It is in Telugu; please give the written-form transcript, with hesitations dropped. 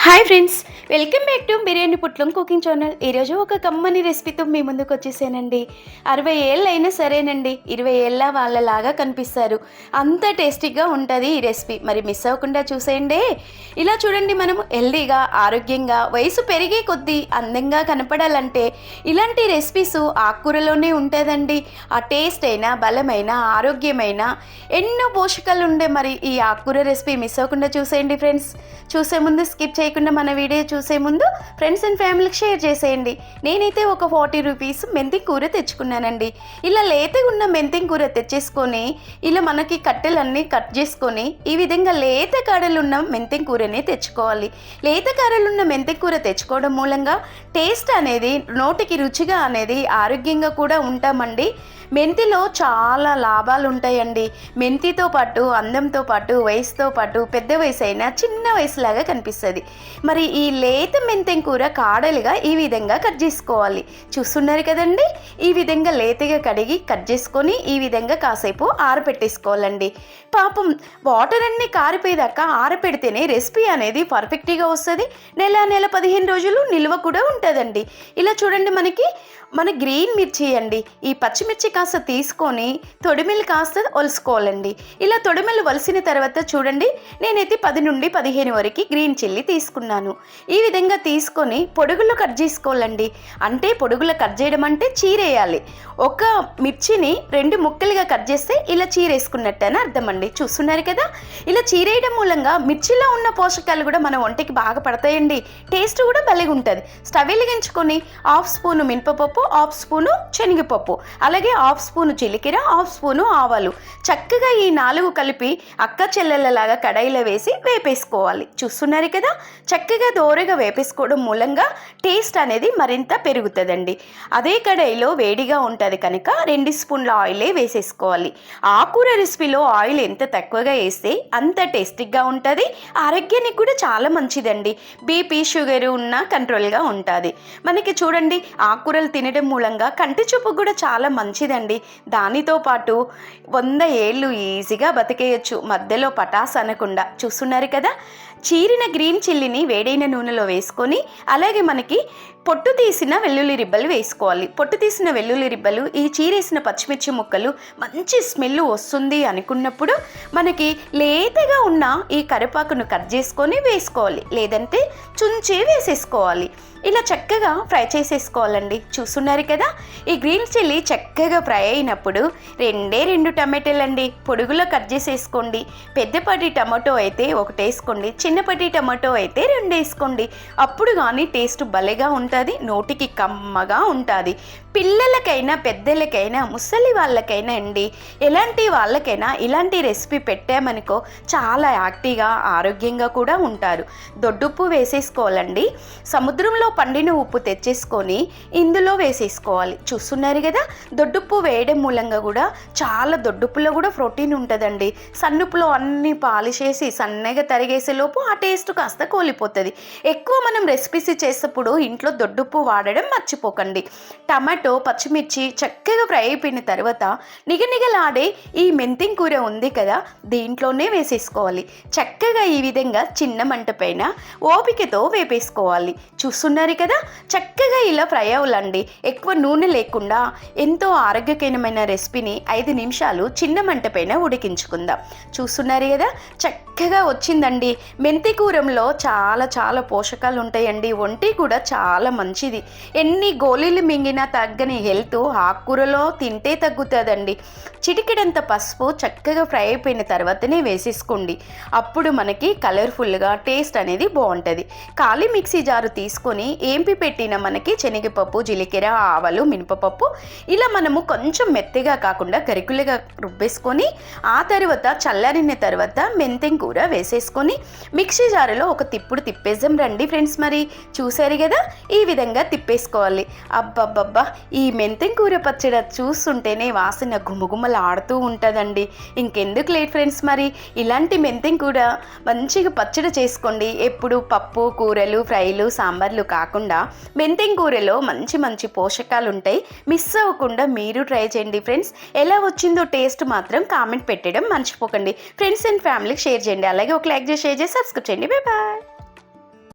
Hi friends, welcome back to biryani పుట్లం కుకింగ్ ఛానల్. ఈరోజు ఒక కమ్మని రెసిపీతో మీ ముందుకు వచ్చేసానండి. 60 ఏళ్ళు అయినా సరేనండి, 20 ఏళ్ళ వాళ్ళలాగా కనిపిస్తారు. అంత టేస్టీగా ఉంటుంది ఈ రెసిపీ. మరి మిస్ అవ్వకుండా చూసేయండి. ఇలా చూడండి, మనము హెల్దీగా, ఆరోగ్యంగా, వయసు పెరిగే కొద్దీ అందంగా కనపడాలంటే ఇలాంటి రెసిపీస్ ఆకుకూరలోనే ఉంటుందండి. ఆ టేస్ట్ అయినా, బలమైన, ఆరోగ్యమైన, ఎన్నో పోషకాలు ఉండే మరి ఈ ఆకుకూర రెసిపీ మిస్ అవ్వకుండా చూసేయండి ఫ్రెండ్స్. చూసే ముందు స్కిప్ చేయకుండా మన వీడియో చూసే ముందు ఫ్రెండ్స్ అండ్ ఫ్యామిలీకి షేర్ చేసేయండి. నేనైతే ఒక 40 రూపీస్ మెంతి కూర తెచ్చుకున్నానండి. ఇలా లేతగా ఉన్న మెంతి కూర తెచ్చేసుకొని ఇలా మనకి కట్టెలన్నీ కట్ చేసుకొని ఈ విధంగా లేత కాడలు ఉన్న మెంతి కూరనే తెచ్చుకోవాలి. లేత కాడలు ఉన్న మెంతి కూర తెచ్చుకోవడం మూలంగా టేస్ట్ అనేది, నోటికి రుచిగా అనేది, ఆరోగ్యంగా కూడా ఉంటామండి. మెంతిలో చాలా లాభాలు ఉంటాయండి. మెంతితో పాటు అందంతో పాటు వయసుతో పాటు పెద్ద వయసు అయినా చిన్న వయసులాగా కనిపిస్తుంది. మరి ఈ లేత మెంతెం కూర కాడలుగా ఈ విధంగా కట్ చేసుకోవాలి. చూస్తున్నారు కదండి, ఈ విధంగా లేతగా కడిగి కట్ చేసుకొని ఈ విధంగా కాసేపు ఆరపెట్టేసుకోవాలండి. పాపం వాటర్ అన్నీ కారిపోయేదాకా ఆరపెడితేనే రెసిపీ అనేది పర్ఫెక్ట్గా వస్తుంది. నెల 15 రోజులు నిల్వ కూడా ఉంటుందండి. ఇలా చూడండి, మన గ్రీన్ మిర్చి అండి, ఈ పచ్చిమిర్చి కాస్త తీసుకొని తొడిమిలు కాస్త ఒలుసుకోవాలండి. ఇలా తొడిమిలు వలిసిన తర్వాత చూడండి, నేనైతే 10 నుండి 15 వరకు గ్రీన్ చిల్లీ తీసుకున్నాను. ఈ విధంగా తీసుకొని పొడుగులు కట్ చేసుకోవాలండి. అంటే పొడుగులు కట్ చేయడం అంటే చీరేయాలి. ఒక మిర్చిని 2 ముక్కలుగా కట్ చేస్తే ఇలా చీరేసుకున్నట్టు అని అర్థం అండి. చూస్తున్నారు కదా, ఇలా చీరేయడం మూలంగా మిర్చిలో ఉన్న పోషకాలు కూడా మన ఒంటికి బాగా పడతాయండి. టేస్ట్ కూడా భలేగా ఉంటుంది. స్టవ్ వెలిగించుకొని 1/2 స్పూను మినపప్పు, 1/2 స్పూను శనగపప్పు, అలాగే 1/2 స్పూను జీలకర్ర, 1/2 స్పూను ఆవాలు చక్కగా ఈ 4 కలిపి అక్క చెల్లెళ్ళలాగా కడాయిలో వేసి వేపేసుకోవాలి. చూస్తున్నారు కదా, చక్కగా దోరగా వేపేసుకోవడం మూలంగా టేస్ట్ అనేది మరింత పెరుగుతుందండి. అదే కడాయిలో వేడిగా ఉంటుంది కనుక 2 స్పూన్ల ఆయిలే వేసేసుకోవాలి. ఆకుకూర రెసిపీలో ఆయిల్ ఎంత తక్కువగా వేస్తే అంత టేస్టీగా ఉంటుంది. ఆరోగ్యానికి కూడా చాలా మంచిదండి. బీపీ, షుగర్ ఉన్న కంట్రోల్గా ఉంటుంది. మనకి చూడండి, ఆకుకూరలు తినడం మూలంగా కంటి చూపు కూడా చాలా మంచిదండి. దానితో పాటు 100 ఏళ్ళు ఈజీగా బతికేయచ్చు మధ్యలో పటాస్ అనకుండా. చూస్తున్నారు కదా, చీరిన గ్రీన్ చిల్లీని వేడైన నూనెలో వేసుకొని అలాగే మనకి పొట్టు తీసిన వెల్లుల్లి రిబ్బలు వేసుకోవాలి. పొట్టు తీసిన వెల్లుల్లి రిబ్బలు, ఈ చీరేసిన పచ్చిమిర్చి ముక్కలు మంచి స్మెల్ వస్తుంది అనుకున్నప్పుడు మనకి లేతగా ఉన్న ఈ కరివేపాకును కట్ చేసుకొని వేసుకోవాలి, లేదంటే చుంచి వేసేసుకోవాలి. ఇలా చక్కగా ఫ్రై చేసేసుకోవాలండి. చూస్తున్నారు కదా, ఈ గ్రీన్ చిల్లీ చక్కగా ఫ్రై అయినప్పుడు 2 టమాటాలు అండి పొడుగులో కట్ చేసేసుకోండి. పెద్దపాటి టమాటో అయితే 1 వేసుకోండి, చిన్నపాటి టమాటో అయితే 2 వేసుకోండి. అప్పుడు కానీ టేస్ట్ భలేగా ఉంటుంది, నోటికి కమ్మగా ఉంటుంది. పిల్లలకైనా పెద్దలకైనా ముసలి వాళ్ళకైనా అండి, ఎలాంటి వాళ్ళకైనా ఇలాంటి రెసిపీ పెట్టామనుకో చాలా యాక్టివ్గా, ఆరోగ్యంగా కూడా ఉంటారు. దొడ్డుప్పు వేసేసుకోవాలండి. సముద్రంలో పండిన ఉప్పు తెచ్చేసుకొని ఇందులో వేసేసుకోవాలి. చూస్తున్నారు కదా, దొడ్డుప్పు వేయడం మూలంగా కూడా చాలా, దొడ్డుప్పులో కూడా ప్రోటీన్ ఉంటుందండి. సన్నుప్పులో అన్ని పాలిష్ చేసి సన్నగా తరిగేసే లోపు ఆ టేస్ట్ కాస్త కోల్పోతుంది. ఎక్కువ మనం రెసిపీస్ చేసేటప్పుడు ఇంట్లో దొడ్డుప్పు వాడడం మర్చిపోకండి. టమాటో, పచ్చిమిర్చి చక్కగా ఫ్రై అయిపోయిన తర్వాత నిగనిగలాడే ఈ మెంతి కూర ఉంది కదా, దీంట్లోనే వేసేసుకోవాలి. చక్కగా ఈ విధంగా చిన్న మంట పైన ఓపికతో వేపేసుకోవాలి. చూస్తున్నారు కదా, చక్కగా ఇలా ఫ్రై అవ్వాలండి. ఎక్కువ నూనె లేకుండా ఎంతో ఆరోగ్యకరమైన రెసిపీని 5 నిమిషాలు చిన్న మంట పైన ఉడికించుకుందాం. చూస్తున్నారు కదా, చక్కగా వచ్చిందండి. మెంతి కూరలో చాలా పోషకాలు ఉంటాయండి. ఒంటి కూడా చాలా మంచిది. ఎన్ని గోళీలు మింగినా తగ్గని హెల్త్ ఆకుకూరలో తింటే తగ్గుతుందండి. చిటికెడంత పసుపు చక్కగా ఫ్రై అయిపోయిన తర్వాతనే వేసేసుకోండి. అప్పుడు మనకి కలర్ఫుల్గా టేస్ట్ అనేది బాగుంటుంది. ఖాళీ మిక్సీ జారు తీసుకొని ఏంపి పెట్టిన మనకి శనగపప్పు, జీలకర్ర, ఆవాలు, మినపప్పు ఇలా మనము కొంచెం మెత్తగా కాకుండా గరికులుగా రుబ్బేసుకొని ఆ తర్వాత చల్లారిన తర్వాత మెంతెం కూర వేసేసుకొని మిక్సీ జారులో ఒక తిప్పుడు తిప్పేద్దాం రండి ఫ్రెండ్స్. మరి చూసారు కదా, ఈ విధంగా తిప్పేసుకోవాలి. అబ్బబ్బబ్బా, ఈ మెంతెం కూర పచ్చడి చూస్తుంటేనే వాసన గుమగుమలు ఆడుతూ ఉంటుందండి. ఇంకెందుకు లేట్ ఫ్రెండ్స్, మరి ఇలాంటి మెంతెం కూర మంచిగా పచ్చడి చేసుకోండి. ఎప్పుడు పప్పు, కూరలు, ఫ్రైలు, సాంబార్లు కాకుండా మెంతెం కూరలో మంచి పోషకాలు ఉంటాయి. మిస్ అవ్వకుండా మీరు ట్రై చేయండి ఫ్రెండ్స్. ఎలా వచ్చిందో టేస్ట్ మాత్రం కామెంట్ పెట్టడం మర్చిపోకండి. ఫ్రెండ్స్ అండ్ ఫ్యామిలీకి షేర్ చేయండి. అలాగే ఒక లైక్ చేసి, షేర్ చేసి, సబ్స్క్రైబ్ చేయండి. Bye bye.